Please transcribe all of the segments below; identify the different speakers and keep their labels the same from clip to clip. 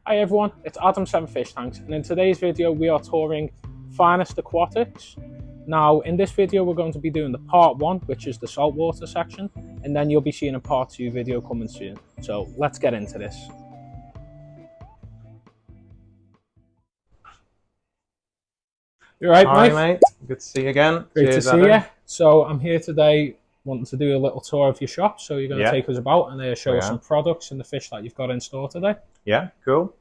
Speaker 1: Hi everyone, it's Adam 7 Fish Tanks, and in today's video we are touring Finest Aquatics. Now in this video we're going to be doing the part 1, which is the saltwater section, and then you'll be seeing a part 2 video coming soon. So let's get into this. You alright,
Speaker 2: Hi,
Speaker 1: mate?
Speaker 2: mate. Good to see you again.
Speaker 1: Great
Speaker 2: Cheers,
Speaker 1: to see
Speaker 2: Adam.
Speaker 1: you. So I'm here today wanting to do a little tour of your shop, so you're going to take us about and show us some products and the fish that you've got in store today.
Speaker 2: Yeah, cool.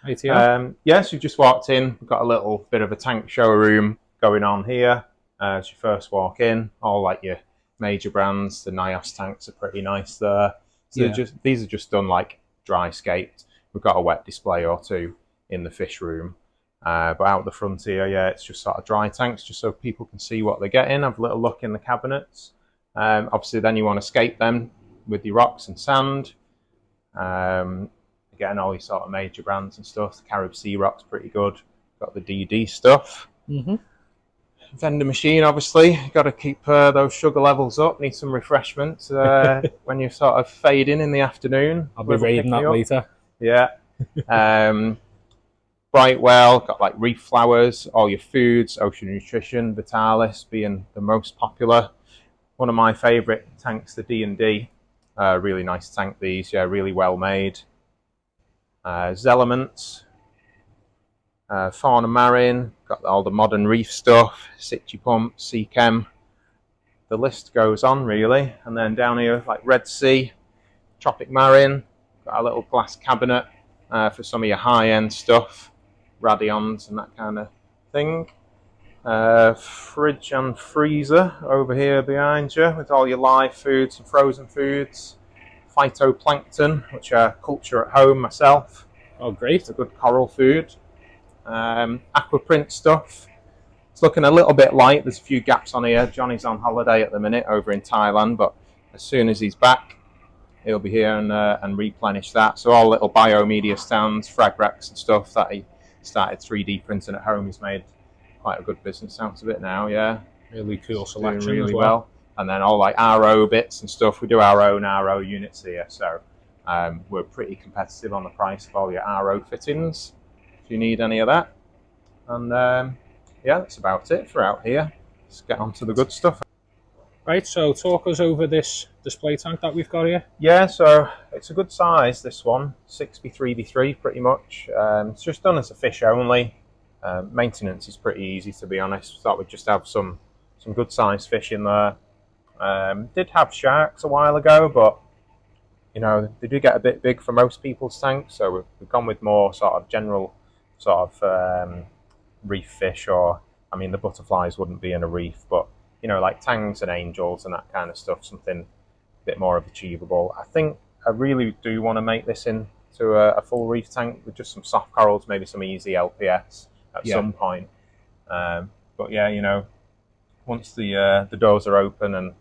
Speaker 1: Right here.
Speaker 2: Yes, you've just walked in. We've got a little bit of a tank showroom going on here. As you first walk in, all like your major brands, the Nios tanks are pretty nice there. So these are just done like dry scaped. We've got a wet display or two in the fish room. But out the front here, yeah, it's just sort of dry tanks, just so people can see what they're getting, have a little look in the cabinets. Obviously then you want to scape them with your rocks and sand. Again, all your sort of major brands and stuff. The Carib Sea Rock's pretty good. Got the DD stuff. Vendor machine, obviously. Got to keep those sugar levels up. Need some refreshment when you sort of fade in the afternoon.
Speaker 1: I'll be reading that later.
Speaker 2: Yeah. Brightwell, got like reef flowers, all your foods, Ocean Nutrition, Vitalis being the most popular. One of my favourite tanks, the D&D. Really nice tank, these, yeah, really well made. Zelements, Fauna Marin, got all the modern reef stuff, Situ Pump, Seachem. The list goes on really. And then down here, like Red Sea, Tropic Marin, got a little glass cabinet for some of your high-end stuff. Radions and that kind of thing. Fridge and freezer over here behind you with all your live foods and frozen foods. Phytoplankton, which I culture at home myself.
Speaker 1: Oh, great.
Speaker 2: It's a good coral food. Aquaprint stuff. It's looking a little bit light. There's a few gaps on here. Johnny's on holiday at the minute over in Thailand, but as soon as he's back, he'll be here and replenish that. So all little biomedia stands, frag racks and stuff that he started 3D printing at home. He's made quite a good business out of it now, yeah.
Speaker 1: Really cool selection.
Speaker 2: Doing really well. And then all like RO bits and stuff. We do our own RO units here, so we're pretty competitive on the price of all your RO fittings, if you need any of that. And yeah, that's about it for out here. Let's get on to the good stuff.
Speaker 1: Right, so talk us over this display tank that we've got here.
Speaker 2: Yeah, so it's a good size, this one, 6x3x3 pretty much. It's just done as a fish only. Maintenance is pretty easy, to be honest. Thought we'd just have some good sized fish in there. Did have sharks a while ago, but you know, they do get a bit big for most people's tanks, so we've gone with more sort of general sort of reef fish, or I mean the butterflies wouldn't be in a reef, but you know, like tangs and angels and that kind of stuff, something a bit more of achievable. I think I really do want to make this into a full reef tank with just some soft corals, maybe some easy LPS at some point. But yeah, you know, once the doors are open and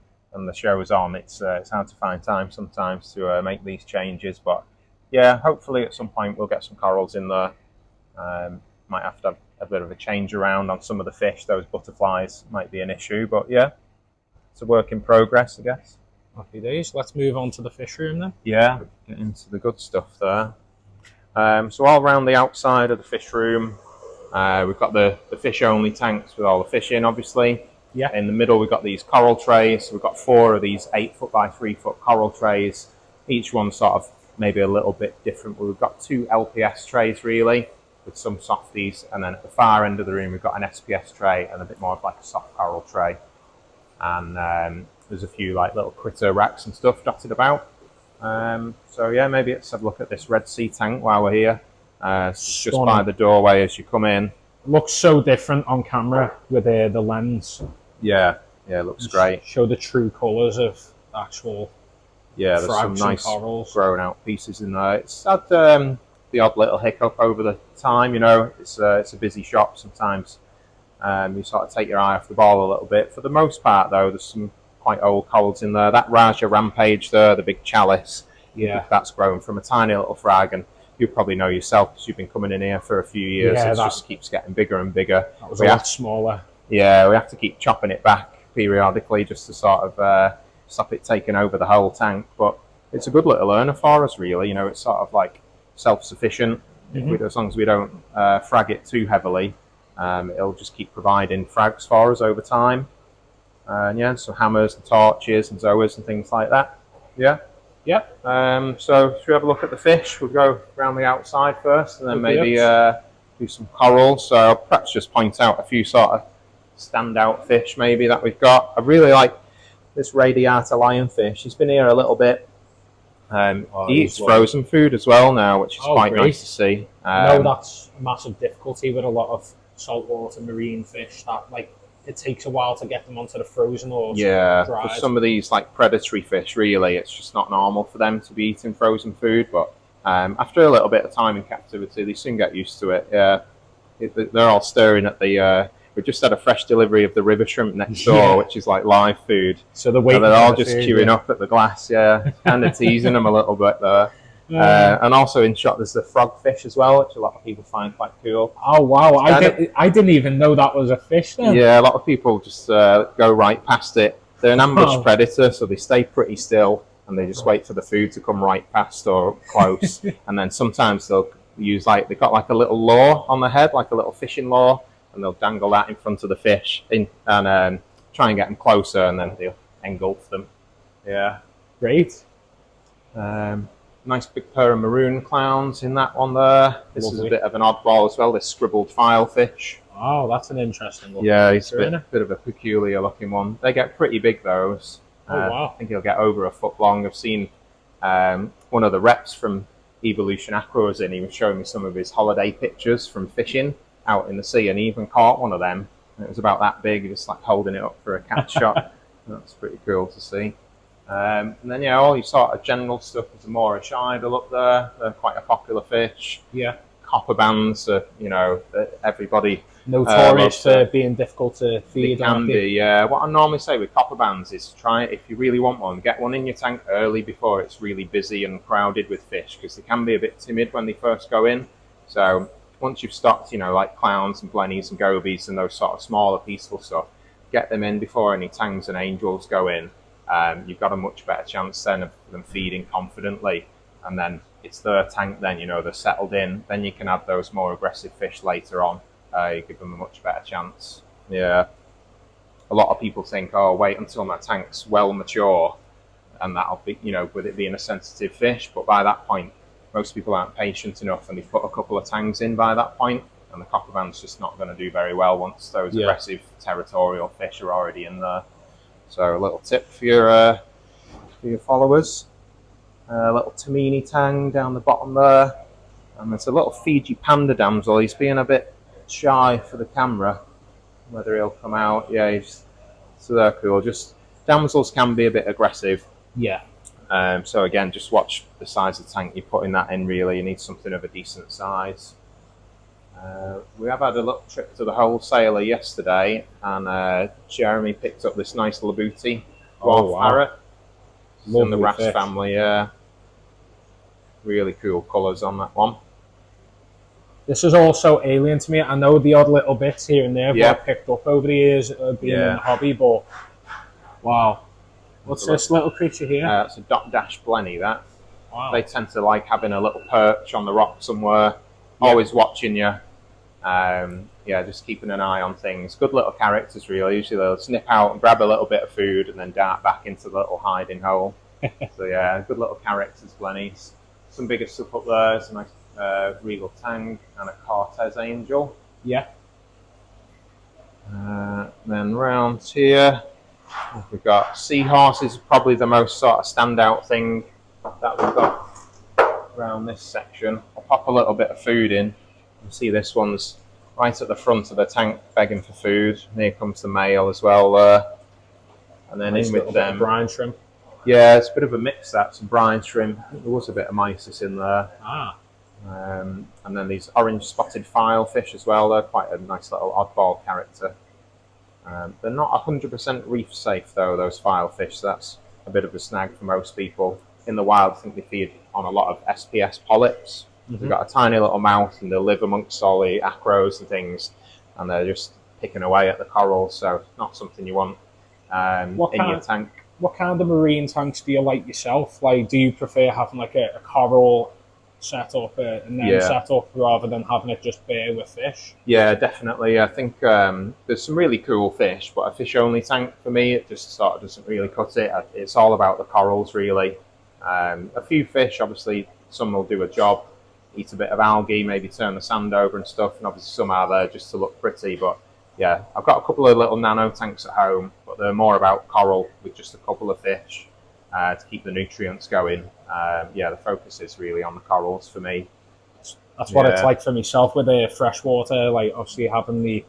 Speaker 2: the show is on, it's hard to find time sometimes to make these changes. But yeah, hopefully at some point we'll get some corals in there. Might have to have a bit of a change around on some of the fish. Those butterflies might be an issue, but yeah, it's a work in progress, I guess.
Speaker 1: Happy days. Let's move on to the fish room then.
Speaker 2: Yeah, get into the good stuff there. So all around the outside of the fish room, we've got the fish only tanks with all the fish in, obviously.
Speaker 1: Yeah.
Speaker 2: In the middle we've got these coral trays. We've got 4 of these 8 foot by 3 foot coral trays. Each one sort of maybe a little bit different, but we've got 2 LPS trays really, with some softies, and then at the far end of the room we've got an SPS tray and a bit more of like a soft coral tray. And there's a few like little critter racks and stuff dotted about. So yeah, maybe let's have a look at this Red Sea tank while we're here. It's just by the doorway as you come in.
Speaker 1: It looks so different on camera with the lens.
Speaker 2: Yeah, it looks great.
Speaker 1: Show the true colours of actual.
Speaker 2: Yeah, there's some nice
Speaker 1: corals.
Speaker 2: grown out pieces in there. It's had the odd little hiccup over the time, you know. It's a busy shop sometimes. You sort of take your eye off the ball a little bit. For the most part though, there's some quite old corals in there. That Raja Rampage there, the big chalice, yeah, that's grown from a tiny little frag, and you probably know yourself because you've been coming in here for a few years. Yeah, it just keeps getting bigger and bigger.
Speaker 1: That was a lot smaller.
Speaker 2: Yeah, we have to keep chopping it back periodically just to sort of stop it taking over the whole tank. But it's a good little earner for us, really. You know, it's sort of like self-sufficient. As long as we don't frag it too heavily, it'll just keep providing frags for us over time. And yeah, so hammers and torches and zoas and things like that. Yeah.
Speaker 1: Yep.
Speaker 2: So should we have a look at the fish? We'll go around the outside first, and then maybe do some corals. So I'll perhaps just point out a few sort of standout fish maybe that we've got. I really like this radiata lionfish. He's been here a little bit. He eats frozen food as well now, which is quite nice to see.
Speaker 1: I know that's a massive difficulty with a lot of saltwater marine fish, that like it takes a while to get them onto the frozen or
Speaker 2: for some of these like predatory fish, really, it's just not normal for them to be eating frozen food. But after a little bit of time in captivity, they soon get used to it. Yeah, they're all staring at the. We just had a fresh delivery of the river shrimp next door, which is like live food.
Speaker 1: So they're
Speaker 2: all just queuing up at the glass. Yeah, kind of teasing them a little bit there. And also in shot, there's the frogfish as well, which a lot of people find quite cool.
Speaker 1: Oh wow! I didn't even know that was a fish then.
Speaker 2: Yeah, a lot of people just go right past it. They're an ambush predator, so they stay pretty still and they just wait for the food to come right past or close. And then sometimes they'll use they've got like a little lure on the head, like a little fishing lure, and they'll dangle that in front of the fish and try and get them closer, and then they'll engulf them. Yeah,
Speaker 1: great.
Speaker 2: Nice big pair of maroon clowns in that one there. This is a bit of an oddball as well, this scribbled filefish.
Speaker 1: Oh, that's an interesting one.
Speaker 2: Yeah, he's a bit of a peculiar looking one. They get pretty big, those.
Speaker 1: Oh, wow.
Speaker 2: I think he'll get over a foot long. I've seen one of the reps from Evolution Aqua was in. He was showing me some of his holiday pictures from fishing out in the sea, and he even caught one of them. And it was about that big, just like holding it up for a catch shot. That's pretty cool to see. And then, yeah, all your sort of general stuff is a Moorish idol up there. They're quite a popular fish.
Speaker 1: Yeah.
Speaker 2: Copper bands, everybody
Speaker 1: notorious for being difficult to feed.
Speaker 2: They can be, yeah. What I normally say with copper bands is try, if you really want one, get one in your tank early before it's really busy and crowded with fish, because they can be a bit timid when they first go in. So once you've stocked, like clowns and blennies and gobies and those sort of smaller, peaceful stuff, get them in before any tangs and angels go in. You've got a much better chance then of them feeding confidently, and then it's their tank then, they're settled in, then you can add those more aggressive fish later on. You give them a much better chance. Yeah. A lot of people think, oh, wait until my tank's well mature, and that'll be, with it being a sensitive fish, but by that point, most people aren't patient enough, and they've put a couple of tangs in by that point, and the copper band's just not going to do very well once those aggressive territorial fish are already in there. So a little tip for your followers. A little Tamini tang down the bottom there. And there's a little Fiji panda damsel. He's being a bit shy for the camera. Whether he'll come out. Yeah, so they're cool. Just damsels can be a bit aggressive.
Speaker 1: Yeah.
Speaker 2: So again, just watch the size of the tank you're putting that in, really. You need something of a decent size. We have had a little trip to the wholesaler yesterday, and Jeremy picked up this nice Labuti dwarf parrot. It's in the Ras family, yeah. Really cool colours on that one.
Speaker 1: This is also alien to me. I know the odd little bits here and there I've picked up over the years being in the hobby, but wow. What's this little creature here?
Speaker 2: It's a dot dash blenny, that.
Speaker 1: Wow.
Speaker 2: They tend to like having a little perch on the rock somewhere, always watching you. Just keeping an eye on things. Good little characters, really. Usually they'll snip out and grab a little bit of food and then dart back into the little hiding hole. So yeah, good little characters, blennies. Some bigger stuff up there. There's a nice regal tang and a Cortez angel.
Speaker 1: Yeah.
Speaker 2: Then round here, we've got seahorses. Probably the most sort of standout thing that we've got around this section. I'll pop a little bit of food in. You see this one's right at the front of the tank begging for food. And here comes the male as well there. And then in with them.
Speaker 1: Brine shrimp.
Speaker 2: Yeah, it's a bit of a mix, that. Some brine shrimp. I think there was a bit of mysis in there. And then these orange spotted filefish as well. They're quite a nice little oddball character. They're not 100% reef safe though, those filefish. So that's a bit of a snag for most people. In the wild, I think they feed on a lot of SPS polyps. They've got a tiny little mouth, and they live amongst all the acros and things, and they're just picking away at the coral, so not something you want in your tank.
Speaker 1: What kind of marine tanks do you like yourself? Like, do you prefer having like a coral set up and then set up rather than having it just bare with fish.
Speaker 2: Yeah, definitely. I think there's some really cool fish, but a fish-only tank for me, it just sort of doesn't really cut it. It's all about the corals, really. A few fish, obviously, some will do a job, eat a bit of algae, maybe turn the sand over and stuff, and obviously some are there just to look pretty. But yeah, I've got a couple of little nano tanks at home, but they're more about coral with just a couple of fish to keep the nutrients going. Yeah, the focus is really on the corals for me.
Speaker 1: That's what it's like for myself with the freshwater. Like obviously having the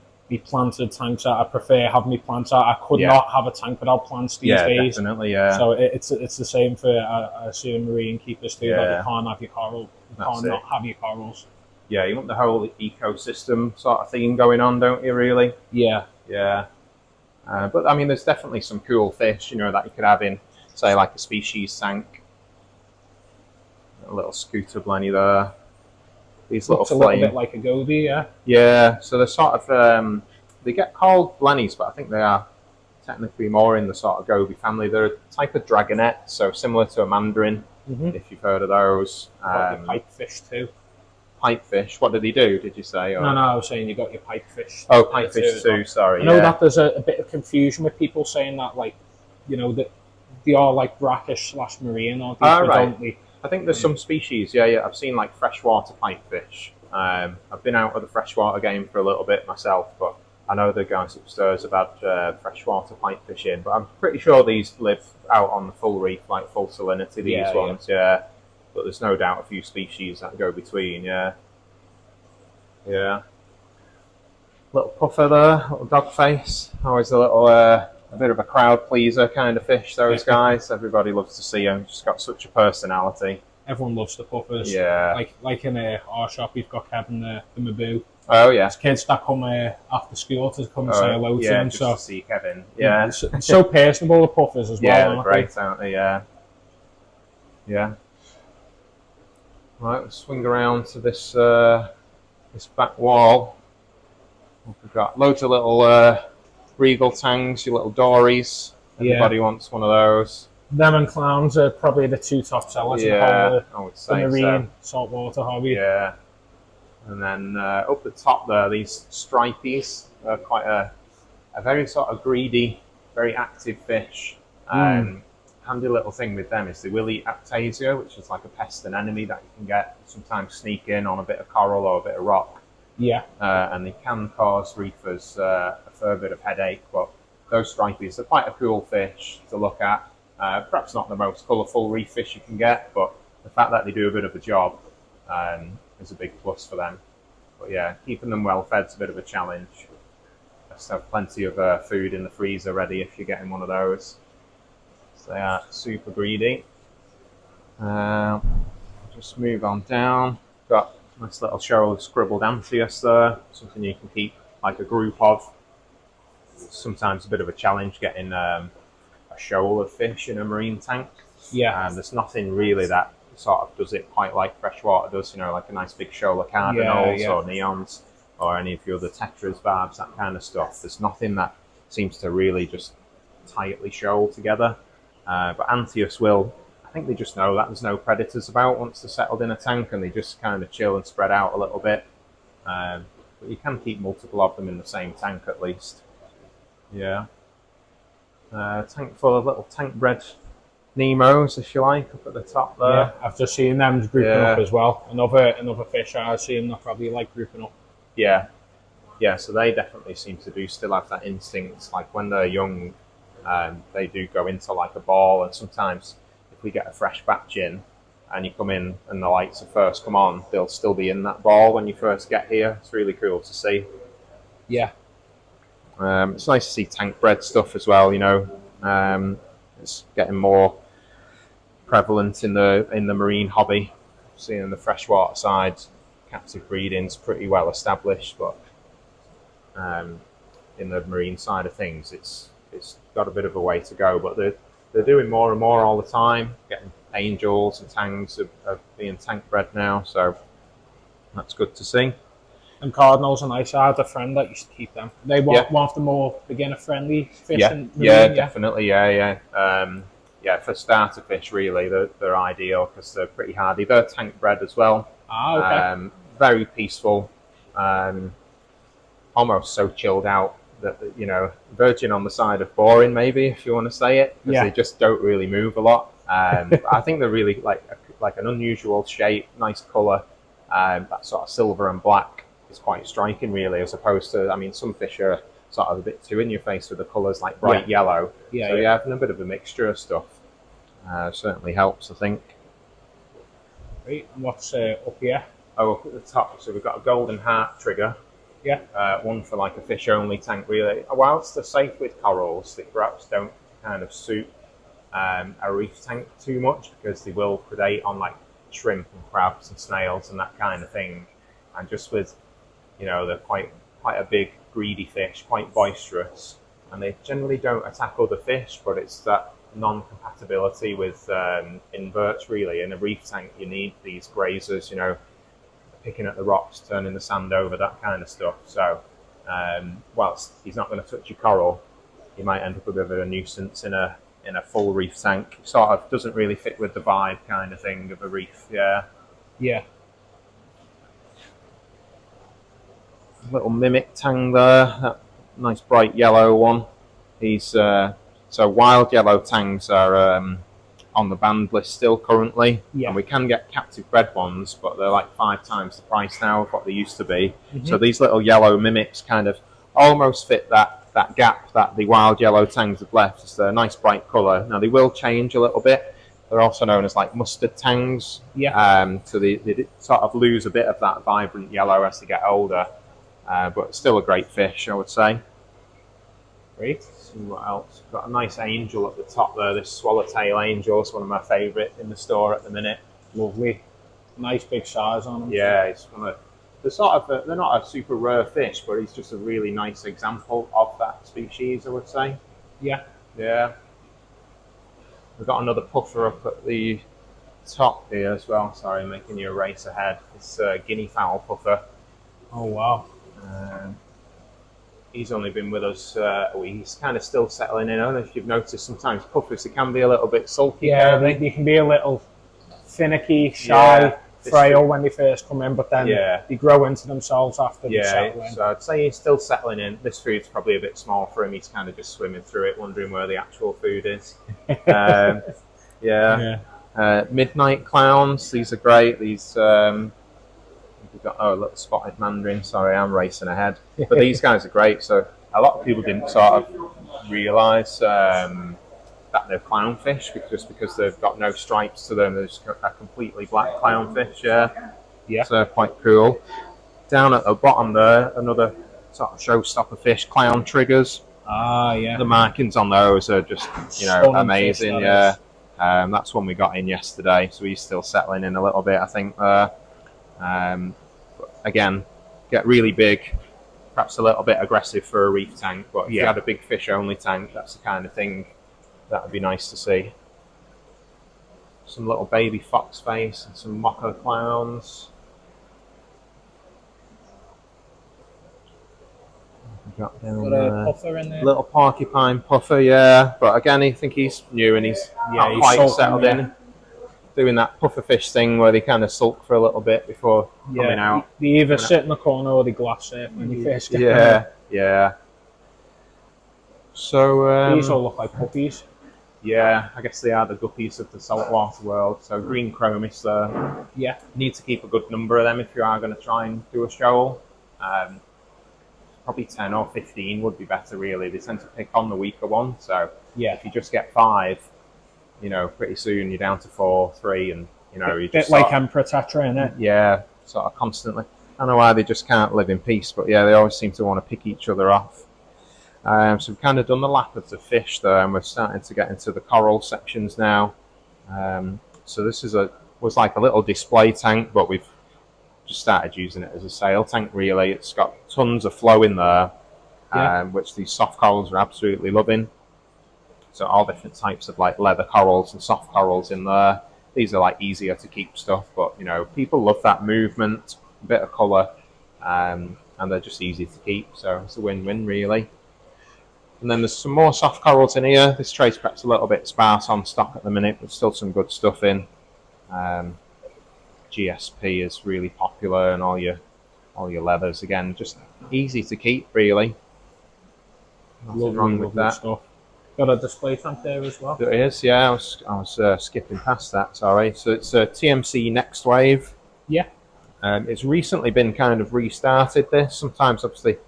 Speaker 1: planted tanks out, I prefer having the plants out. I could not have a tank without plants these days.
Speaker 2: Definitely, yeah.
Speaker 1: So it's the same for I assume marine keepers too. Like you can't have your coral, you can't not have your corals.
Speaker 2: Yeah, you want the whole ecosystem sort of thing going on, don't you? Really?
Speaker 1: Yeah,
Speaker 2: yeah. But I mean, there's definitely some cool fish, you know, that you could have in, say, like a species tank. A little scooter blenny there. These little
Speaker 1: looks a little bit like a goby, yeah.
Speaker 2: Yeah, so they're sort of they get called blennies, but I think they are technically more in the sort of goby family. They're a type of dragonet, so similar to a mandarin, if you've heard of those.
Speaker 1: Pipefish too.
Speaker 2: Pipefish. What did he do? Did you say? Or?
Speaker 1: No, I was saying you got your pipefish.
Speaker 2: Oh, pipefish too. Sorry.
Speaker 1: I know that there's a bit of confusion with people saying that, like, you know, that they are like brackish / marine, aren't they?
Speaker 2: Right. I think there's some species. Yeah. I've seen like freshwater pipefish. I've been out of the freshwater game for a little bit myself, but I know the guys upstairs have had freshwater pipefish in. But I'm pretty sure these live out on the full reef, like full salinity. These ones, yeah. But there's no doubt a few species that go between, yeah. Little puffer there, little dog face. Always a little, a bit of a crowd pleaser kind of fish, those guys. Everybody loves to see them. Just got such a personality.
Speaker 1: Everyone loves the puffers.
Speaker 2: Yeah.
Speaker 1: Like in our shop, we've got Kevin the Maboo.
Speaker 2: Oh, yeah.
Speaker 1: There's kids that come after school to come and say hello to him.
Speaker 2: Just
Speaker 1: to
Speaker 2: see Kevin. Yeah.
Speaker 1: It's so personable, the puffers as well.
Speaker 2: Yeah, they're great, aren't they? Yeah. Right, we'll swing around to this this back wall. We've got loads of little regal tangs, your little dories. Everybody wants one of those.
Speaker 1: Them and clowns are probably the two top sellers in
Speaker 2: I would say
Speaker 1: the marine saltwater hobby.
Speaker 2: Yeah. And then up the top there, these stripies are quite a very sort of greedy, very active fish. Handy little thing with them is they will eat Aptasia, which is like a pest and enemy that you can get, sometimes sneak in on a bit of coral or a bit of rock.
Speaker 1: Yeah.
Speaker 2: And they can cause reefers a fair bit of headache, but those stripies are quite a cool fish to look at. Perhaps not the most colourful reef fish you can get, but the fact that they do a bit of a job is a big plus for them. But yeah, keeping them well fed is a bit of a challenge. Just have plenty of food in the freezer ready if you're getting one of those. So they are super greedy. Just move on down. Got a nice little show of scribbled Amphius there, something you can keep like a group of. Sometimes a bit of a challenge getting a shoal of fish in a marine tank.
Speaker 1: Yeah.
Speaker 2: There's nothing really that sort of does it quite like freshwater does, you know, like a nice big shoal of cardinals or neons or any of your other tetras, barbs, that kind of stuff. There's nothing that seems to really just tightly shoal together. But Amphius will, I think they just know that there's no predators about once they're settled in a tank and they just kind of chill and spread out a little bit. But you can keep multiple of them in the same tank at least. Yeah. Tank full of little tank bred Nemos, if you like, up at the top there.
Speaker 1: Yeah, I've just seen them grouping up as well. Another fish I assume that probably like grouping up.
Speaker 2: Yeah. So they definitely seem to still have that instinct. Like when they're young, they do go into like a ball, and sometimes if we get a fresh batch in and you come in and the lights have first come on, they'll still be in that ball when you first get here. It's really cool to see.
Speaker 1: Yeah.
Speaker 2: It's nice to see tank bred stuff as well, you know. It's getting more prevalent in the marine hobby. Seeing the freshwater side, captive breeding's pretty well established, but in the marine side of things, it's got a bit of a way to go. But they're doing more and more all the time. Getting angels and tangs of being tank bred now, so that's good to see.
Speaker 1: And cardinals are nice. I had a friend that used to keep them. They want one of the more beginner friendly fish.
Speaker 2: Yeah, definitely. Yeah. yeah, for starter fish, really, they're ideal because they're pretty hardy. They're tank bred as well.
Speaker 1: Ah, okay.
Speaker 2: Very peaceful, almost so chilled out that, you know, verging on the side of boring, maybe, if you want to say it, because
Speaker 1: Yeah.
Speaker 2: they just don't really move a lot. I think they're really like an unusual shape, nice colour. That sort of silver and black is quite striking, really, as opposed to, I mean, some fish are sort of a bit too in your face with the colours, like bright yellow.
Speaker 1: Yeah,
Speaker 2: so
Speaker 1: yeah.
Speaker 2: having a bit of a mixture of stuff certainly helps, I think.
Speaker 1: Right. And what's up here?
Speaker 2: Oh, up at the top, so we've got a golden heart trigger.
Speaker 1: Yeah.
Speaker 2: One for like a fish-only tank, really. Whilst they're safe with corals, they perhaps don't kind of suit a reef tank too much because they will predate on like shrimp and crabs and snails and that kind of thing. And just with, you know, they're quite a big, greedy fish, quite boisterous, and they generally don't attack other fish, but it's that non-compatibility with inverts, really. In a reef tank, you need these grazers, you know, picking at the rocks, turning the sand over, that kind of stuff. So whilst he's not going to touch your coral, he might end up with a bit of a nuisance in a full reef tank. Sort of doesn't really fit with the vibe kind of thing of a reef. Yeah.
Speaker 1: Yeah.
Speaker 2: Little mimic tang there, that nice bright yellow one. He's so wild yellow tangs are on the banned list still currently, and we can get captive bred ones, but they're like 5 times the price now of what they used to be. So these little yellow mimics kind of almost fit that gap that the wild yellow tangs have left. It's a nice bright colour. Now they will change a little bit. They're also known as like mustard tangs. So they sort of lose a bit of that vibrant yellow as they get older, but still a great fish, I would say.
Speaker 1: Great.
Speaker 2: See what else. Got a nice angel at the top there. This swallowtail angel is one of my favourite in the store at the minute.
Speaker 1: Lovely. Nice big size on them.
Speaker 2: Yeah, it's one of they're not a super rare fish, but he's just a really nice example of that species, I would say.
Speaker 1: Yeah.
Speaker 2: Yeah. We've got another puffer up at the top here as well. Sorry, making you a race ahead. It's a guinea fowl puffer.
Speaker 1: Oh wow.
Speaker 2: He's only been with us a week. He's kind of still settling in. I don't know if you've noticed sometimes puffers, they can be a little bit sulky.
Speaker 1: Yeah, they can be a little finicky, shy, frail when they first come in, but then they grow into themselves after they settle in.
Speaker 2: So I'd say he's still settling in. This food's probably a bit small for him. He's kind of just swimming through it, wondering where the actual food is. Midnight clowns. These are great. These we've got little spotted mandarin. Sorry, I'm racing ahead. But these guys are great. So a lot of people didn't sort of realise that they're clownfish because they've got no stripes to them. They're just a completely black clownfish. Yeah. So quite cool. Down at the bottom there, another sort of showstopper fish, clown triggers.
Speaker 1: Ah, yeah.
Speaker 2: The markings on those are just, you know, stunning amazing. Fish, that's one we got in yesterday, so he's still settling in a little bit, I think. But again, get really big, perhaps a little bit aggressive for a reef tank, but if you had a big fish only tank, that's the kind of thing that would be nice to see. Some little baby fox face and some mocha clowns. Got
Speaker 1: a puffer in there.
Speaker 2: Little porcupine puffer, yeah. But again, I think he's new and he's not quite settled in. Doing that puffer fish thing where they kind of sulk for a little bit before coming out.
Speaker 1: They either sit in the corner or they glass it when you first get
Speaker 2: them. Yeah. So
Speaker 1: these all look like puppies.
Speaker 2: Yeah, I guess they are the guppies of the saltwater world. So green chromis there.
Speaker 1: Yeah.
Speaker 2: Need to keep a good number of them if you are going to try and do a shoal. Probably 10 or 15 would be better, really. They tend to pick on the weaker one. So if you just get 5, you know, pretty soon you're down to 4, 3, and you know, you just
Speaker 1: like Emperor Tetra, innit?
Speaker 2: Yeah, sort of constantly. I don't know why they just can't live in peace, but yeah, they always seem to want to pick each other off. So we've kind of done the lap of the fish there, and we're starting to get into the coral sections now. So this was like a little display tank, but we've just started using it as a sail tank, really. It's got tons of flow in there, which these soft corals are absolutely loving. So all different types of like leather corals and soft corals in there. These are like easier to keep stuff, but you know, people love that movement, a bit of colour, and they're just easy to keep. So it's a win-win, really. And then there's some more soft corals in here. This tray's perhaps a little bit sparse on stock at the minute, but still some good stuff in. GSP is really popular, and all your leathers, again, just easy to keep, really. Nothing wrong with that.
Speaker 1: Stuff. Got a display tank there as well.
Speaker 2: There is, yeah. I was skipping past that. Sorry. So it's a TMC Next Wave.
Speaker 1: Yeah.
Speaker 2: It's recently been kind of restarted. This sometimes, obviously,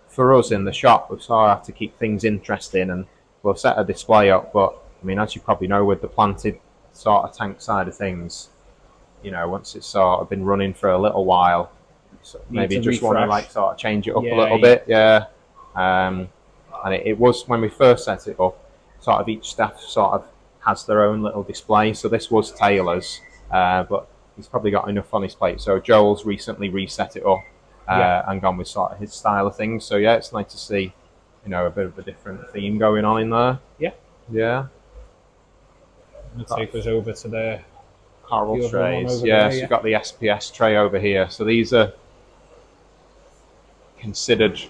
Speaker 2: for us in the shop, we sort of have to keep things interesting, and we'll set a display up. But I mean, as you probably know, with the planted sort of tank side of things, you know, once it's sort of been running for a little while, so maybe just want to like sort of change it up a little bit, yeah. And it was, when we first set it up, sort of each staff sort of has their own little display. So this was Taylor's, but he's probably got enough on his plate. So Joel's recently reset it up and gone with sort of his style of things. So yeah, it's nice to see, you know, a bit of a different theme going on in there.
Speaker 1: Yeah.
Speaker 2: Yeah.
Speaker 1: Let's take us over to the
Speaker 2: coral trays. Yeah, so you've got the SPS tray over here. So these are considered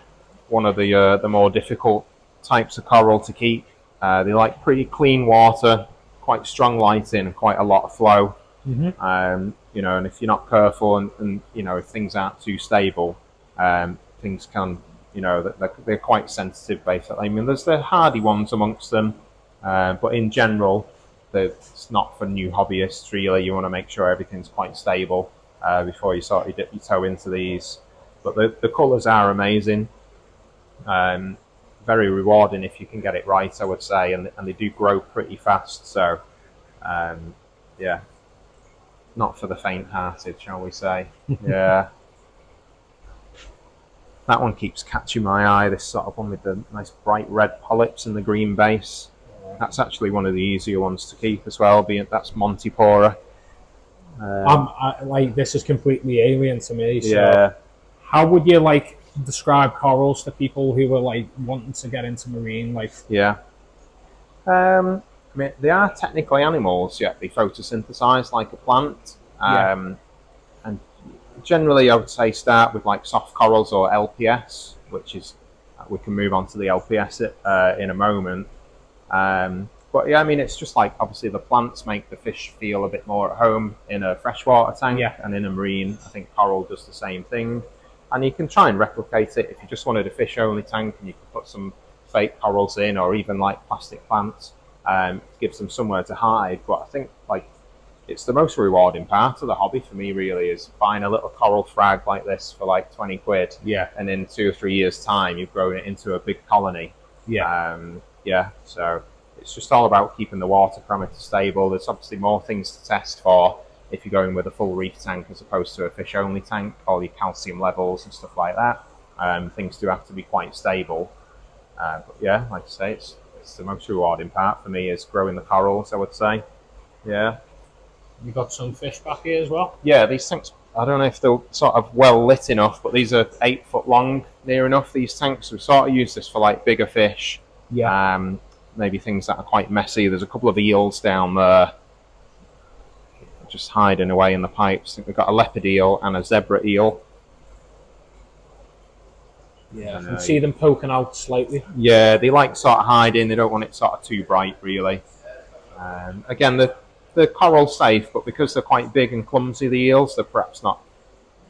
Speaker 2: one of the more difficult types of coral to keep. They like pretty clean water, quite strong lighting, and quite a lot of flow. Mm-hmm. You know, and if you're not careful, and you know, if things aren't too stable, things can, you know, they're quite sensitive basically. I mean, there's the hardy ones amongst them, but in general, it's not for new hobbyists really. You want to make sure everything's quite stable before you sort of dip your toe into these. But the colours are amazing. Very rewarding if you can get it right, I would say, and they do grow pretty fast. So, yeah, not for the faint-hearted, shall we say? Yeah. That one keeps catching my eye. This sort of one with the nice bright red polyps and the green base. That's actually one of the easier ones to keep as well. That's Montipora.
Speaker 1: Like, this is completely alien to me. So
Speaker 2: yeah.
Speaker 1: How would you like describe corals to people who were like wanting to get into marine? Like,
Speaker 2: yeah. I mean, they are technically animals, yet they photosynthesize like a plant. And generally, I would say start with like soft corals or LPS, which is, we can move on to the LPS in a moment. But yeah, I mean, it's just like, obviously the plants make the fish feel a bit more at home in a freshwater tank, and in a marine, I think coral does the same thing. And you can try and replicate it if you just wanted a fish-only tank, and you can put some fake corals in, or even like plastic plants, gives them somewhere to hide. But I think like it's the most rewarding part of the hobby for me, really, is buying a little coral frag like this for like 20 quid.
Speaker 1: Yeah.
Speaker 2: And in 2 or 3 years' time, you've grown it into a big colony.
Speaker 1: Yeah.
Speaker 2: Yeah. So it's just all about keeping the water parameter stable. There's obviously more things to test for if you're going with a full reef tank as opposed to a fish-only tank, all your calcium levels and stuff like that. Things do have to be quite stable. But yeah, like I say, it's the most rewarding part for me is growing the corals, I would say. Yeah.
Speaker 1: You got some fish back here as well?
Speaker 2: Yeah, these tanks, I don't know if they're sort of well lit enough, but these are 8 foot long, near enough, these tanks. We sort of use this for like bigger fish.
Speaker 1: Yeah.
Speaker 2: Maybe things that are quite messy. There's a couple of eels down there, just hiding away in the pipes. I think we've got a leopard eel and a zebra eel.
Speaker 1: Yeah, you can see them poking out slightly.
Speaker 2: Yeah, they like sort of hiding. They don't want it sort of too bright, really. Again, the coral's safe, but because they're quite big and clumsy, the eels, they're perhaps not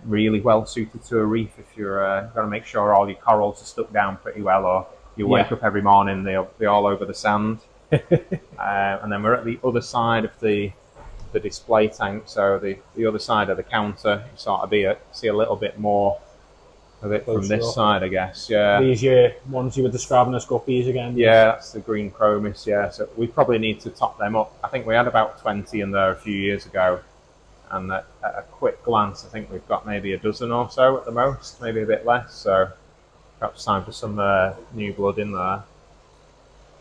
Speaker 2: really well suited to a reef if you're going to make sure all your corals are stuck down pretty well, or you wake up every morning, they'll be all over the sand. And then we're at the other side of the display tank, so the other side of the counter, you sort of see a little bit more of it from this side, I guess. Yeah.
Speaker 1: These are ones you were describing as guppies again?
Speaker 2: Yeah, that's the green chromis, yeah. So we probably need to top them up. I think we had about 20 in there a few years ago, and at a quick glance, I think we've got maybe a dozen or so at the most, maybe a bit less, so perhaps time for some new blood in there.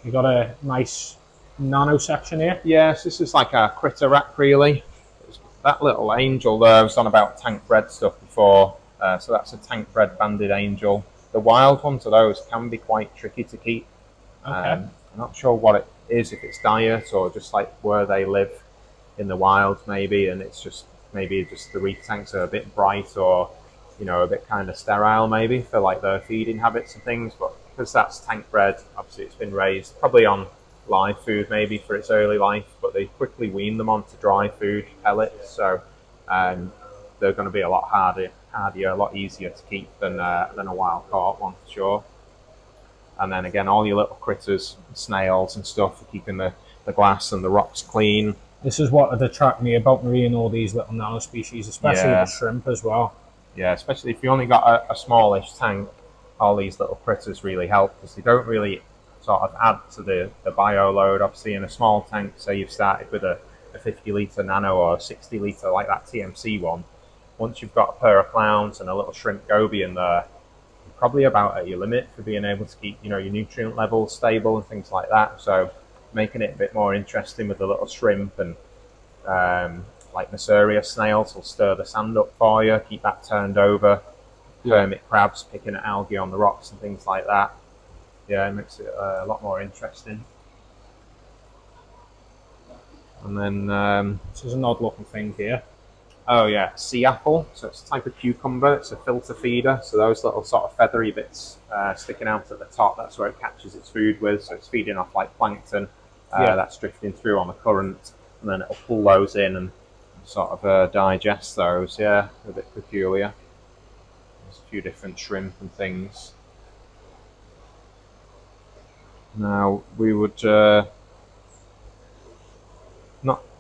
Speaker 1: You got a nice nano section here?
Speaker 2: Yes, this is like a critter rack, really. That little angel there was on about tank bred stuff before. So that's a tank bred banded angel. The wild ones of those can be quite tricky to keep.
Speaker 1: Okay.
Speaker 2: I'm not sure what it is, if it's diet or just like where they live in the wild maybe, and it's just maybe just the reef tanks are a bit bright, or you know, a bit kind of sterile maybe for like their feeding habits and things. But because that's tank bred, obviously it's been raised probably on live food maybe for its early life, but they quickly wean them onto dry food pellets, so they're going to be a lot hardier, a lot easier to keep than a wild caught one for sure. And then again, all your little critters, snails and stuff, for keeping the glass and the rocks clean.
Speaker 1: This is what would attract me about marine, all these little nano species, especially the shrimp as well.
Speaker 2: Yeah, especially if you only got a smallish tank, all these little critters really help, because they don't really sort of add to the bio load. Obviously in a small tank, say you've started with a 50 litre nano or a 60 litre like that TMC one, once you've got a pair of clowns and a little shrimp goby in there, you're probably about at your limit for being able to keep, you know, your nutrient levels stable and things like that. So making it a bit more interesting with the little shrimp and like Masseria snails will stir the sand up for you, keep that turned over. Hermit crabs picking at algae on the rocks and things like that. Yeah, it makes it a lot more interesting. And then
Speaker 1: this is an odd looking thing here.
Speaker 2: Oh yeah, sea apple. So it's a type of cucumber. It's a filter feeder. So those little sort of feathery bits sticking out at the top, that's where it catches its food with. So it's feeding off like plankton that's drifting through on the current, and then it'll pull those in and sort of digest those. Yeah, a bit peculiar. There's a few different shrimp and things. Now we would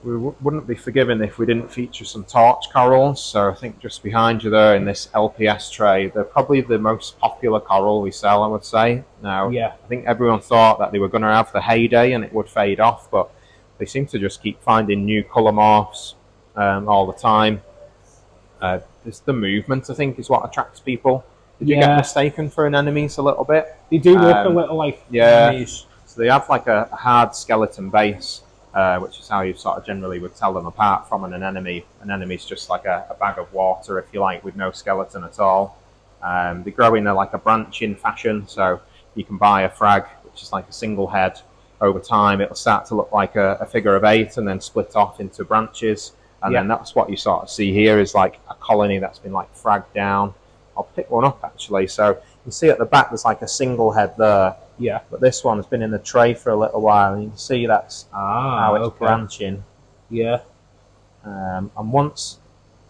Speaker 2: wouldn't be forgiven if we didn't feature some torch corals. So I think just behind you there in this LPS tray, they're probably the most popular coral we sell, I would say. Now, I think everyone thought that they were going to have the heyday and it would fade off, but they seem to just keep finding new colour morphs all the time. It's the movement, I think, is what attracts people. Did you get mistaken for anemones a little bit?
Speaker 1: They do look a little like anemones.
Speaker 2: So they have like a hard skeleton base, which is how you sort of generally would tell them apart from an anemone. An anemone's just like a bag of water, if you like, with no skeleton at all. They grow in like a branching fashion, so you can buy a frag, which is like a single head. Over time, it'll start to look like a figure of 8 and then split off into branches. And then that's what you sort of see here is like a colony that's been like fragged down. I'll pick one up actually. So you can see at the back there's like a single head there.
Speaker 1: Yeah.
Speaker 2: But this one's been in the tray for a little while, and you can see that's how it's branching.
Speaker 1: Yeah.
Speaker 2: And once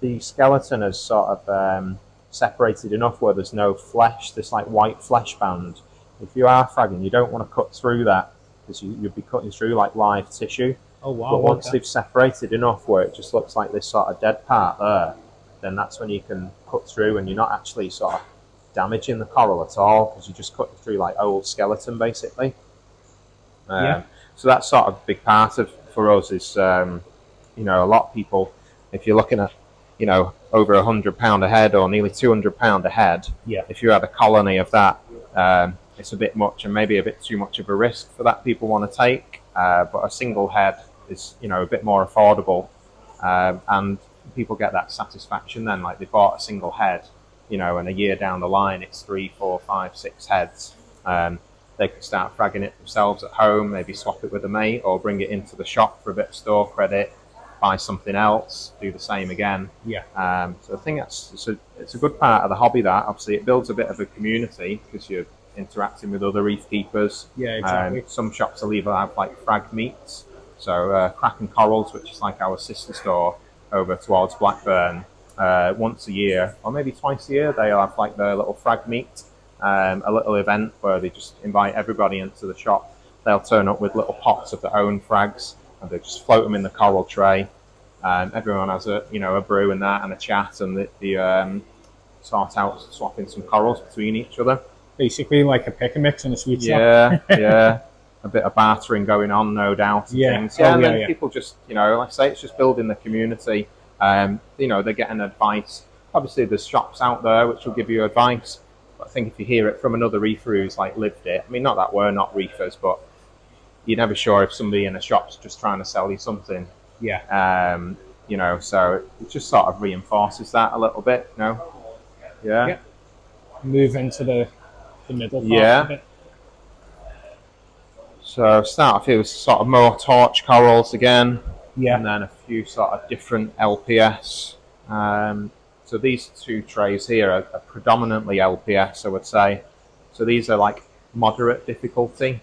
Speaker 2: the skeleton has sort of separated enough where there's no flesh, this like white flesh band, if you are fragging, you don't want to cut through that, because you'd be cutting through like live tissue.
Speaker 1: Oh wow.
Speaker 2: But once they've separated enough where it just looks like this sort of dead part there, then that's when you can cut through, and you're not actually sort of damaging the coral at all, because you just cut through like old skeleton basically. So that's sort of a big part of for us is you know, a lot of people, if you're looking at, you know, over £100 a head or nearly £200 a head, if you had a colony of that, it's a bit much and maybe a bit too much of a risk for that people want to take. But a single head is, you know, a bit more affordable, and people get that satisfaction then, like they bought a single head, you know, and a year down the line it's 3, 4, 5, 6 heads. They could start fragging it themselves at home, maybe swap it with a mate, or bring it into the shop for a bit of store credit, buy something else, do the same again. So I think it's a good part of the hobby. That obviously it builds a bit of a community because you're interacting with other reef keepers.
Speaker 1: Exactly.
Speaker 2: Some shops will even have like frag meets. So Kraken Corals, which is like our sister store over towards Blackburn, once a year or maybe twice a year, they'll have like their little frag meet, a little event where they just invite everybody into the shop. They'll turn up with little pots of their own frags, and they just float them in the coral tray. Everyone has a brew and that and a chat, and they sort out swapping some corals between each other.
Speaker 1: Basically like a pick and mix in a sweet shop.
Speaker 2: A bit of bartering going on, no doubt. And things. And then people just, you know, like I say, it's just building the community. You know, they're getting advice. Obviously, there's shops out there which will give you advice. But I think if you hear it from another reefer who's like lived it, I mean, not that we're not reefers, but you're never sure if somebody in a shop's just trying to sell you something. You know, so it just sort of reinforces that a little bit, you know.
Speaker 1: Move into the middle part of it.
Speaker 2: So start off here with sort of more torch corals again, and then a few sort of different LPS. So these two trays here are predominantly LPS, I would say. So these are like moderate difficulty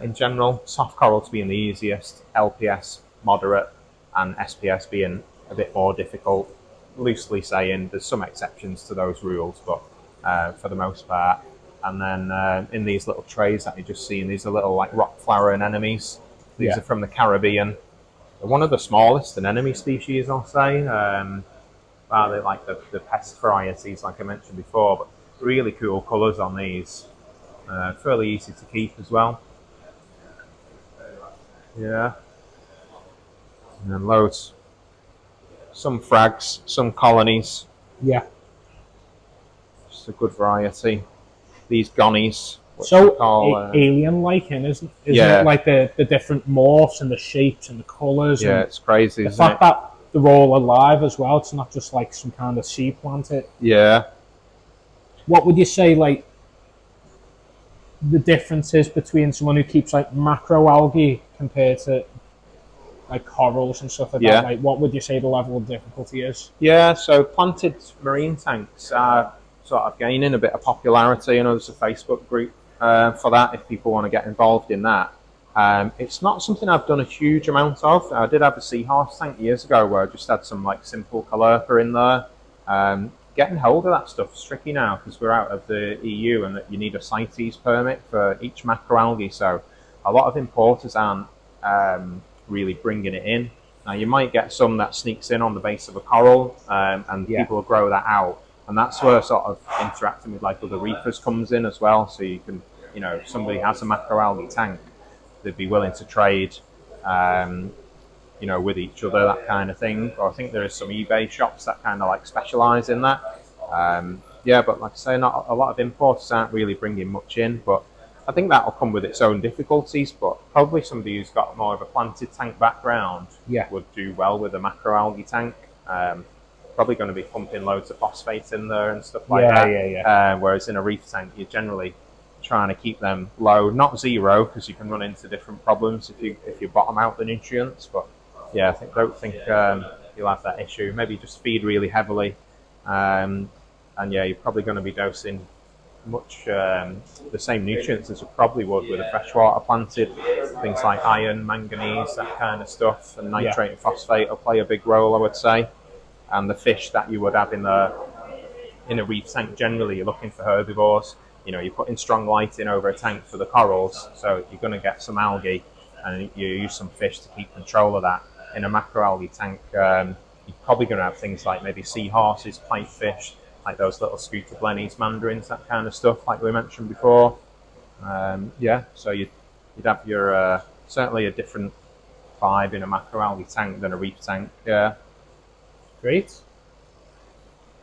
Speaker 2: in general. Soft corals being the easiest, LPS moderate, and SPS being a bit more difficult. Loosely saying, there's some exceptions to those rules, but for the most part. And then in these little trays that you're just seeing, these are little like rock flower anemones. These are from the Caribbean. They're one of the smallest anemone species, I'll say. They're like the pest varieties, like I mentioned before, but really cool colours on these. Fairly easy to keep as well. Yeah. And then loads. Some frags, some colonies.
Speaker 1: Yeah.
Speaker 2: Just a good variety. These gonnies.
Speaker 1: So alien-like, isn't it? Like the different morphs and the shapes and the colours.
Speaker 2: Yeah, it's crazy,
Speaker 1: the fact that they're all alive as well. It's not just like some kind of sea plant.
Speaker 2: Yeah.
Speaker 1: What would you say, like, the differences between someone who keeps like macroalgae compared to like corals and stuff like that? Like, what would you say the level of difficulty is?
Speaker 2: Yeah, so planted marine tanks are sort of gaining a bit of popularity. I know there's a Facebook group for that if people want to get involved in that. It's not something I've done a huge amount of. I did have a seahorse tank years ago where I just had some like simple calopa in there. Getting hold of that stuff's tricky now because we're out of the EU and that you need a CITES permit for each macroalgae. So a lot of importers aren't really bringing it in. Now you might get some that sneaks in on the base of a coral and people will grow that out. And that's where sort of interacting with like other reefers comes in as well. So you can, you know, if somebody has a macroalgae tank, they'd be willing to trade, you know, with each other, that kind of thing. Or I think there is some eBay shops that kind of like specialise in that. Yeah, but like I say, not a lot of importers aren't really bringing much in. But I think that'll come with its own difficulties. But probably somebody who's got more of a planted tank background would do well with a macroalgae tank. Probably going to be pumping loads of phosphate in there and stuff like that. Whereas in a reef tank, you're generally trying to keep them low, not zero, because you can run into different problems if you bottom out the nutrients. But yeah, don't think you'll have that issue. Maybe just feed really heavily, and yeah, you're probably going to be dosing much the same nutrients as you probably would with a freshwater planted. Things like iron, manganese, that kind of stuff, and nitrate and phosphate will play a big role, I would say. And the fish that you would have in a reef tank, generally you're looking for herbivores. You know, you're putting strong lighting over a tank for the corals, so you're going to get some algae, and you use some fish to keep control of that. In a macroalgae tank, you're probably going to have things like maybe seahorses, pipefish, like those little scooter blennies, mandarins, that kind of stuff, like we mentioned before. Yeah, so you'd have your certainly a different vibe in a macroalgae tank than a reef tank. Yeah.
Speaker 1: Great.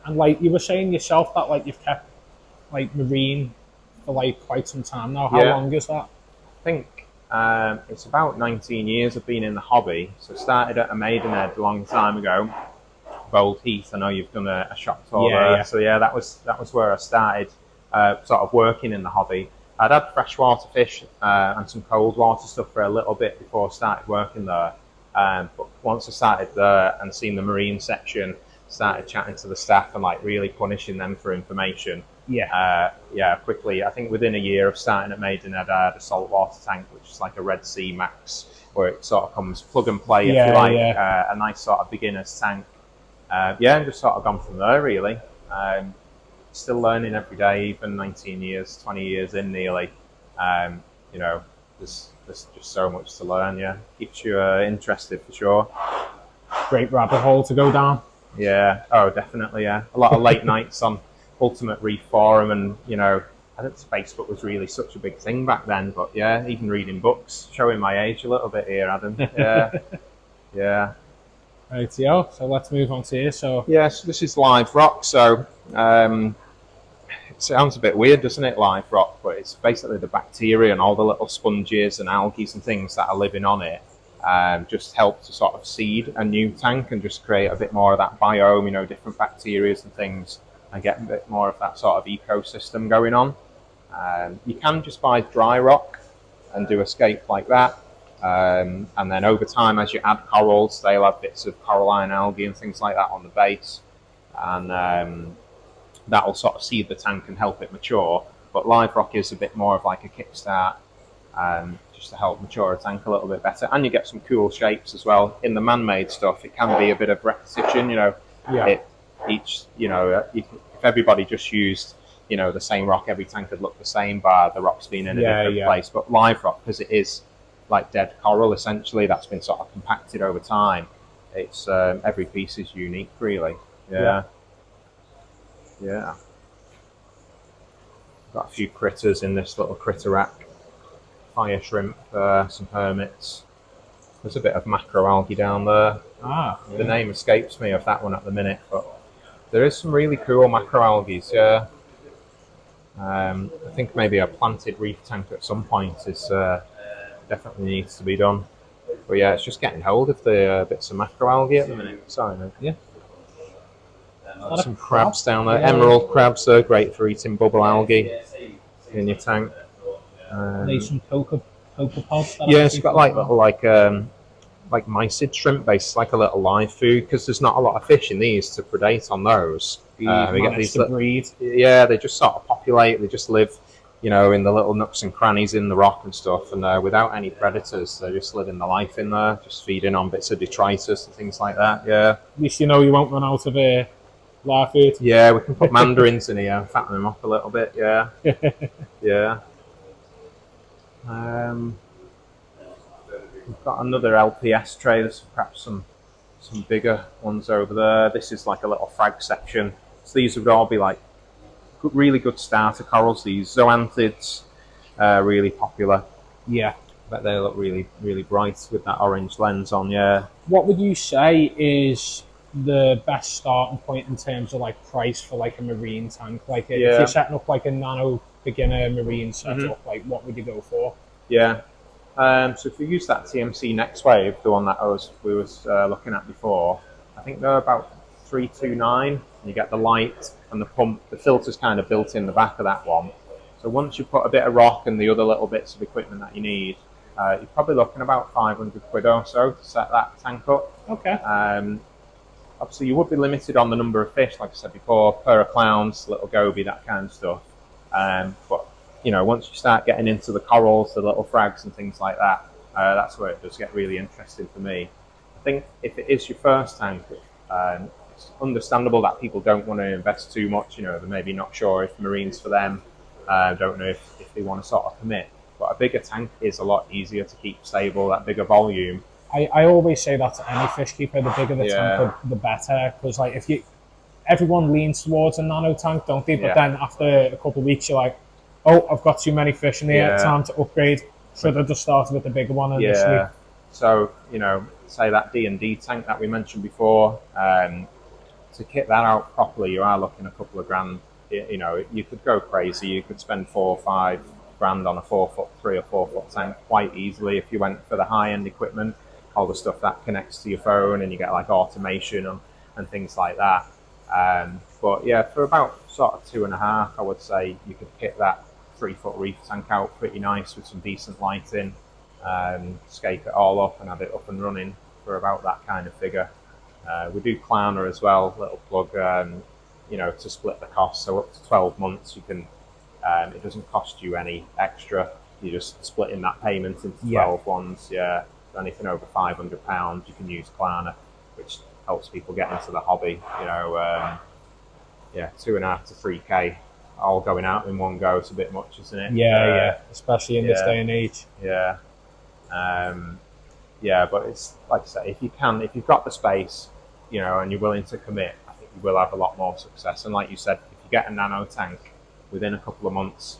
Speaker 1: And like you were saying yourself that like you've kept like marine for like quite some time now. How long is that?
Speaker 2: I think it's about 19 years I've been in the hobby. So started at a Maidenhead a long time ago. Bold Heath, I know you've done a shop tour there. So yeah, that was where I started sort of working in the hobby. I'd had freshwater fish and some cold water stuff for a little bit before I started working there. But once I started there and seen the marine section, started chatting to the staff and like really punishing them for information. Quickly, I think within a year of starting at Maidenhead, I had a saltwater tank, which is like a Red Sea Max, where it sort of comes plug and play, if you like, a nice sort of beginner's tank. And just sort of gone from there, really. Still learning every day, even 19 years, 20 years in nearly. You know, there's just so much to learn, Keeps you interested for sure.
Speaker 1: Great rabbit hole to go down.
Speaker 2: Yeah, oh, definitely, A lot of late nights on Ultimate Reef Forum, and, you know, I think Facebook was really such a big thing back then, but yeah, even reading books, showing my age a little bit here, Adam. Yeah.
Speaker 1: Right, so let's move on to here. So
Speaker 2: yes, this is live rock, so it sounds a bit weird, doesn't it, live rock, but it's basically the bacteria and all the little sponges and algae and things that are living on it just help to sort of seed a new tank and just create a bit more of that biome, you know, different bacteria and things, and get a bit more of that sort of ecosystem going on. You can just buy dry rock and do a scape like that, and then over time, as you add corals, they'll have bits of coralline algae and things like that on the base, and that'll sort of seed the tank and help it mature. But live rock is a bit more of like a kickstart, just to help mature a tank a little bit better. And you get some cool shapes as well. In the man-made stuff, it can be a bit of repetition, you know.
Speaker 1: Yeah.
Speaker 2: If everybody just used, you know, the same rock, every tank would look the same, bar the rock's been in a different place. But live rock, because it is like dead coral essentially, that's been sort of compacted over time. It's every piece is unique, really. Yeah. Got a few critters in this little critter rack. Fire shrimp, some hermits. There's a bit of macroalgae down there. The name escapes me of that one at the minute, but there is some really cool macroalgae. Yeah. I think maybe a planted reef tank at some point is definitely needs to be done. But yeah, it's just getting hold of the bits of macroalgae at the minute. Sorry, mate.
Speaker 1: Yeah.
Speaker 2: Some crabs down there. Emerald crabs are great for eating bubble algae in your tank.
Speaker 1: There's some copepods.
Speaker 2: Yeah, it's got like little like mysid shrimp base, like a little live food, because there's not a lot of fish in these to predate on those.
Speaker 1: We get these to breed.
Speaker 2: Yeah, they just sort of populate. They just live, you know, in the little nooks and crannies in the rock and stuff, and without any predators, they're just living the life in there, just feeding on bits of detritus and things like that. Yeah.
Speaker 1: At least you know you won't run out of live food.
Speaker 2: Yeah, we can put mandarins in here, fatten them up a little bit. Yeah. Yeah. We've got another LPS tray. There's perhaps some bigger ones over there. This is like a little frag section. So these would all be like really good starter corals. These zoanthids, really popular.
Speaker 1: Yeah.
Speaker 2: But they look really, really bright with that orange lens on. Yeah.
Speaker 1: What would you say is the best starting point in terms of like price for like a marine tank? Like if you're setting up like a nano beginner marine setup, like what would you go for?
Speaker 2: Yeah. So if we use that TMC Next Wave, the one that we was looking at before, I think they're about $329. And you get the light and the pump. The filter's kind of built in the back of that one. So once you put a bit of rock and the other little bits of equipment that you need, you're probably looking about 500 quid or so to set that tank up.
Speaker 1: Okay.
Speaker 2: Obviously, you would be limited on the number of fish, like I said before, per clowns, little goby, that kind of stuff. But you know, once you start getting into the corals, the little frags and things like that, that's where it does get really interesting for me. I think if it is your first tank, it's understandable that people don't want to invest too much. You know, they're maybe not sure if marine's for them, don't know if they want to sort of commit. But a bigger tank is a lot easier to keep stable, that bigger volume.
Speaker 1: I always say that to any fish keeper, the bigger the tank, the better. Because like everyone leans towards a nano tank, don't they? But then after a couple of weeks, you're like, oh, I've got too many fish in here, time to upgrade. Should have just started with the bigger one initially.
Speaker 2: Yeah. So, you know, say that D&D tank that we mentioned before, to kit that out properly, you are looking a couple of grand. You know, you could go crazy. You could spend 4 or 5 grand on a 4-foot, 3 or 4 foot tank quite easily if you went for the high-end equipment, all the stuff that connects to your phone, and you get like automation and things like that. But yeah, for about sort of 2.5, I would say you could kit that 3-foot reef tank out pretty nice with some decent lighting, scape it all up and have it up and running for about that kind of figure. We do Clowner as well, little plug, you know, to split the cost. So up to 12 months, you can. It doesn't cost you any extra. You're just splitting that payment into 12 ones. Yeah, so anything over £500, you can use Klarna, which helps people get into the hobby. You know, 2.5 to 3K, all going out in one go. It's a bit much, isn't it?
Speaker 1: Yeah, especially in this day and age.
Speaker 2: Yeah, but it's like I say, if you've got the space, you know, and you're willing to commit, I think you will have a lot more success. And like you said, if you get a nano tank within a couple of months,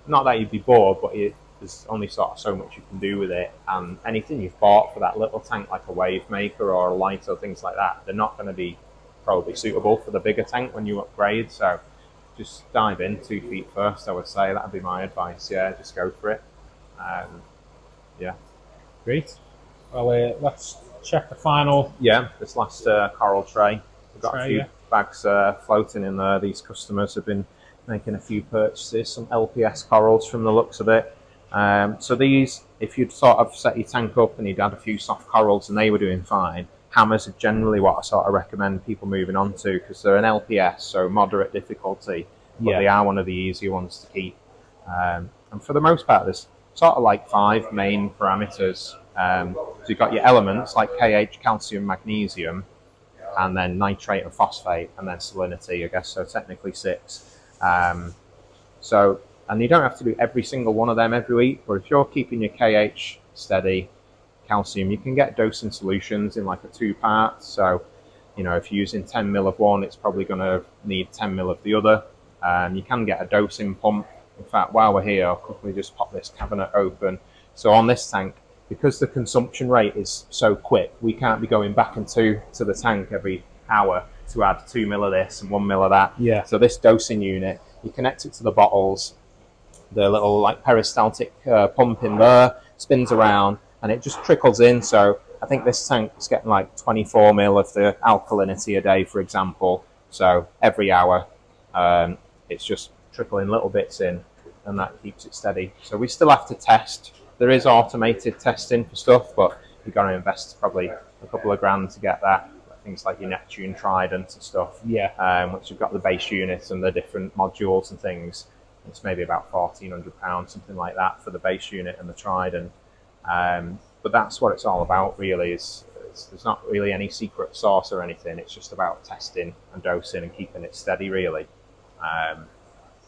Speaker 2: not that you'd be bored, but there's only sort of so much you can do with it. And anything you've bought for that little tank, like a wave maker or a light or things like that, they're not going to be probably suitable for the bigger tank when you upgrade. So just dive in 2 feet first, I would say. That would be my advice. Yeah, just go for it.
Speaker 1: Great. Well, let's check the final.
Speaker 2: Yeah, this last coral tray. We've got a few bags floating in there. These customers have been making a few purchases, some LPS corals from the looks of it. So these, if you'd sort of set your tank up and you'd had a few soft corals and they were doing fine, hammers are generally what I sort of recommend people moving on to, because they're an LPS, so moderate difficulty, but they are one of the easier ones to keep. And for the most part, there's sort of like 5 main parameters. So you've got your elements like KH, calcium, magnesium, and then nitrate and phosphate, and then salinity, I guess, so technically 6. And you don't have to do every single one of them every week, but if you're keeping your KH steady, calcium, you can get dosing solutions in like a 2-part. So, you know, if you're using 10 mil of one, it's probably going to need 10 mil of the other. You can get a dosing pump. In fact, while we're here, I'll quickly just pop this cabinet open. So on this tank, because the consumption rate is so quick, we can't be going back into the tank every hour to add 2 mil of this and 1 mil of that.
Speaker 1: Yeah.
Speaker 2: So this dosing unit, you connect it to the bottles, the little like peristaltic pump in there spins around, and it just trickles in. So I think this tank is getting like 24 mil of the alkalinity a day, for example. So every hour, it's just trickling little bits in, and that keeps it steady. So we still have to test. There is automated testing for stuff, but you've got to invest probably a couple of grand to get that. Things like your Neptune Trident and stuff.
Speaker 1: Yeah.
Speaker 2: Which you've got the base units and the different modules and things. It's maybe about £1,400, something like that, for the base unit and the Trident. But that's what it's all about, really. There's not really any secret sauce or anything. It's just about testing and dosing and keeping it steady, really.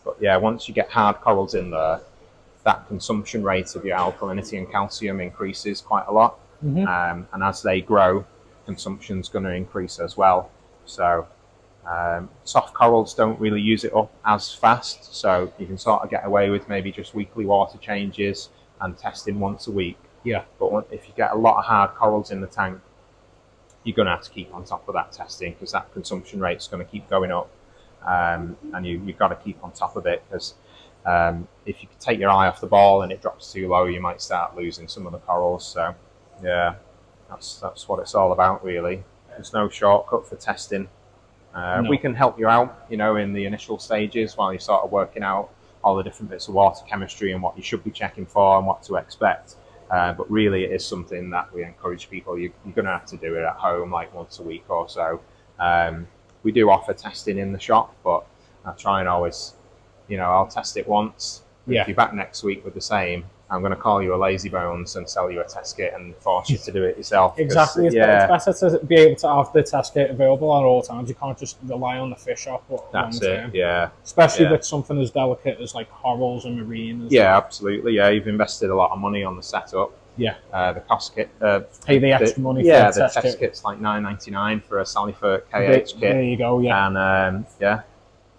Speaker 2: But yeah, once you get hard corals in there, that consumption rate of your alkalinity and calcium increases quite a lot. And as they grow, consumption's going to increase as well. So soft corals don't really use it up as fast, so you can sort of get away with maybe just weekly water changes and testing once a week.
Speaker 1: Yeah.
Speaker 2: But if you get a lot of hard corals in the tank, you're going to have to keep on top of that testing, because that consumption rate is going to keep going up, and you've got to keep on top of it, because if you take your eye off the ball and it drops too low, you might start losing some of the corals. So yeah, that's what it's all about, really. There's no shortcut for testing.
Speaker 1: No.
Speaker 2: We can help you out, you know, in the initial stages while you're sort of working out all the different bits of water chemistry and what you should be checking for and what to expect. But really, it is something that we encourage people. You're going to have to do it at home, like once a week or so. We do offer testing in the shop, but I try and always, you know, I'll test it once.
Speaker 1: Yeah.
Speaker 2: If you're back next week with the same, I'm going to call you a lazy bones and sell you a test kit and force you to do it yourself.
Speaker 1: Exactly. It's better to be able to have the test kit available at all times. You can't just rely on the fish shop.
Speaker 2: That's it. Yeah.
Speaker 1: Especially with something as delicate as like corals and marine.
Speaker 2: Yeah, absolutely. Yeah, you've invested a lot of money on the setup.
Speaker 1: Yeah.
Speaker 2: The cost kit.
Speaker 1: Pay the extra money.
Speaker 2: Yeah,
Speaker 1: for
Speaker 2: the
Speaker 1: test
Speaker 2: test kit's like $9.99 for a Salifer KH kit.
Speaker 1: There you go. Yeah.
Speaker 2: And yeah,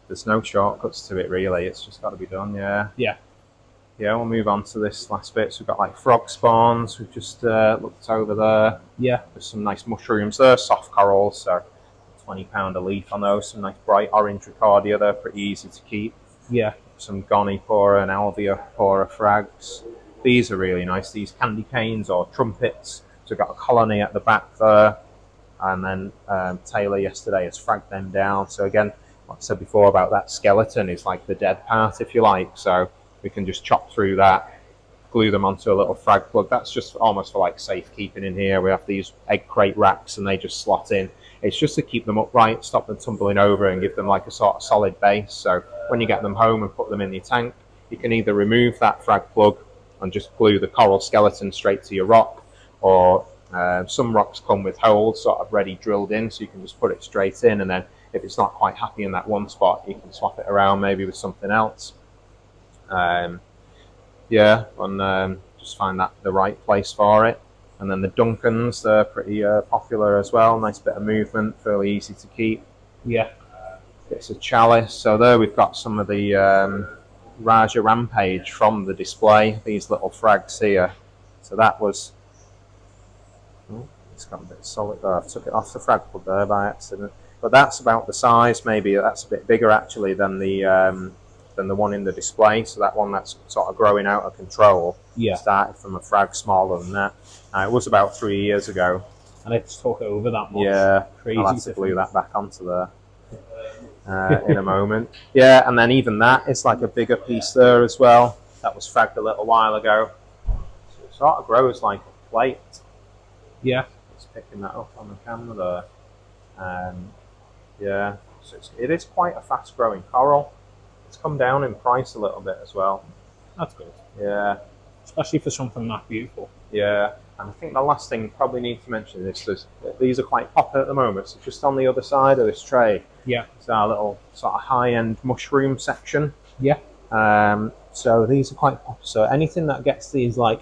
Speaker 2: there's no shortcuts to it, really. It's just got to be done. Yeah.
Speaker 1: Yeah.
Speaker 2: Yeah, we'll move on to this last bit. So we've got like frog spawns. We've just looked over there.
Speaker 1: Yeah.
Speaker 2: There's some nice mushrooms there, soft corals. So £20 a leaf on those. Some nice bright orange Ricardia. They're pretty easy to keep.
Speaker 1: Yeah.
Speaker 2: Some Gonipora and Alveopora frags. These are really nice. These candy canes or trumpets. So we've got a colony at the back there. And then Taylor yesterday has fragged them down. So again, like I said before about that skeleton, is like the dead part, if you like. So we can just chop through that, glue them onto a little frag plug. That's just almost for like safekeeping in here. We have these egg crate racks and they just slot in. It's just to keep them upright, stop them tumbling over and give them like a sort of solid base. So when you get them home and put them in your tank, you can either remove that frag plug and just glue the coral skeleton straight to your rock, or some rocks come with holes sort of ready drilled in, so you can just put it straight in, and then if it's not quite happy in that one spot, you can swap it around maybe with something else. Yeah, and just find that the right place for it. And then the Duncans, they're pretty popular as well. Nice bit of movement, fairly easy to keep.
Speaker 1: Yeah.
Speaker 2: It's a chalice. So there we've got some of the Raja Rampage from the display. These little frags here. So that was. Oh, it's got a bit solid there. I took it off the frag plug there by accident. But that's about the size. Maybe that's a bit bigger actually than the one in the display. So that one that's sort of growing out of control.
Speaker 1: Yeah.
Speaker 2: Started from a frag smaller than that. It was about 3 years ago.
Speaker 1: And it's took over that much.
Speaker 2: Yeah.
Speaker 1: Crazy.
Speaker 2: I'll have to glue that back onto there in a moment. Yeah, and then even that is like a bigger piece there as well. That was fragged a little while ago. So it sort of grows like a plate.
Speaker 1: Yeah.
Speaker 2: Just picking that up on the camera there. Yeah. So it is quite a fast growing coral. it's come down in price a little bit as well.
Speaker 1: That's good.
Speaker 2: Yeah,
Speaker 1: Especially for something that beautiful.
Speaker 2: yeah. And I think the last thing probably need to mention is these are quite popular at the moment. So just on the other side of this tray,
Speaker 1: Yeah.
Speaker 2: it's our little sort of high-end mushroom section.
Speaker 1: Yeah.
Speaker 2: So these are quite popular. So anything that gets these like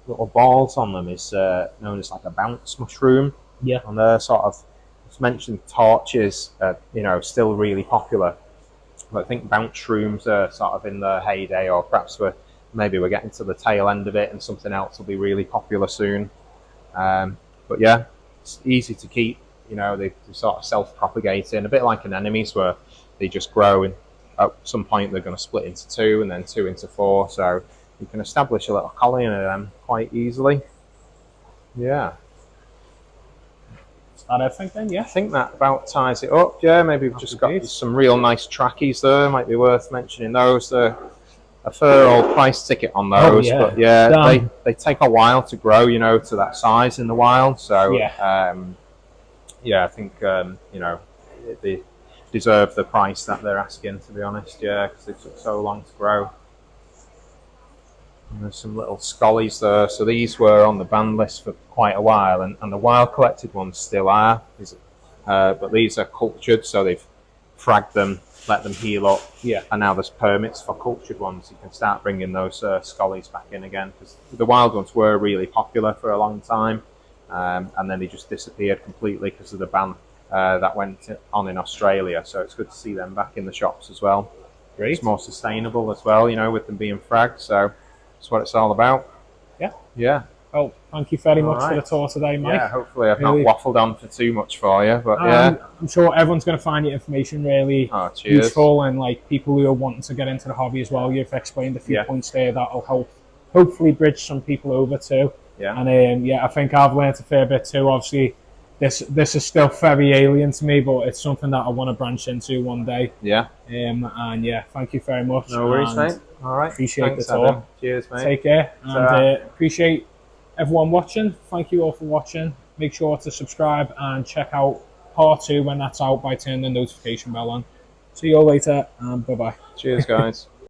Speaker 2: little balls on them is known as like a bounce mushroom.
Speaker 1: Yeah.
Speaker 2: And they're sort of, as mentioned, torches are, you know, still really popular. But I think bounce shrooms are sort of in their heyday, or perhaps maybe we're getting to the tail end of it and something else will be really popular soon. But yeah, it's easy to keep. You know, they're sort of self-propagating, a bit like anemones where they just grow, and at some point they're going to split into two and then two into four. So you can establish a little colony of them quite easily. Yeah.
Speaker 1: Is that everything then? Yeah.
Speaker 2: I think that about ties it up. Yeah, maybe we've just got some real nice trackies there. Might be worth mentioning those. A fair old price ticket on those, but yeah, they take a while to grow, you know, to that size in the wild. So yeah, I think you know, they deserve the price that they're asking, to be honest. Yeah, because they took so long to grow. And there's some little scollies there. So these were on the ban list for quite a while, and the wild collected ones still are. But these are cultured, so they've fragged them, let them heal up.
Speaker 1: Yeah.
Speaker 2: And now there's permits for cultured ones. You can start bringing those scollies back in again, because the wild ones were really popular for a long time, and then they just disappeared completely because of the ban that went on in Australia. So it's good to see them back in the shops as well.
Speaker 1: Great.
Speaker 2: It's more sustainable as well, you know, with them being fragged. So that's what it's all about.
Speaker 1: Yeah.
Speaker 2: Yeah.
Speaker 1: Well, thank you very much for the tour today, Mike.
Speaker 2: Yeah, hopefully I've not waffled on for too much for you, but yeah.
Speaker 1: I'm sure everyone's going to find your information really useful, and like people who are wanting to get into the hobby as well. You've explained a few points there that'll help hopefully bridge some people over too.
Speaker 2: Yeah.
Speaker 1: And yeah, I think I've learned a fair bit too. Obviously, this is still very alien to me, but it's something that I want to branch into one day.
Speaker 2: Yeah.
Speaker 1: And yeah, thank you very much.
Speaker 2: No worries, mate. All right.
Speaker 1: Appreciate the tour.
Speaker 2: Adam. Cheers, mate.
Speaker 1: Take care, and appreciate everyone watching. Thank you all for watching. Make sure to subscribe and check out part 2 when that's out by turning the notification bell on. See you all later, and bye bye.
Speaker 2: Cheers, guys.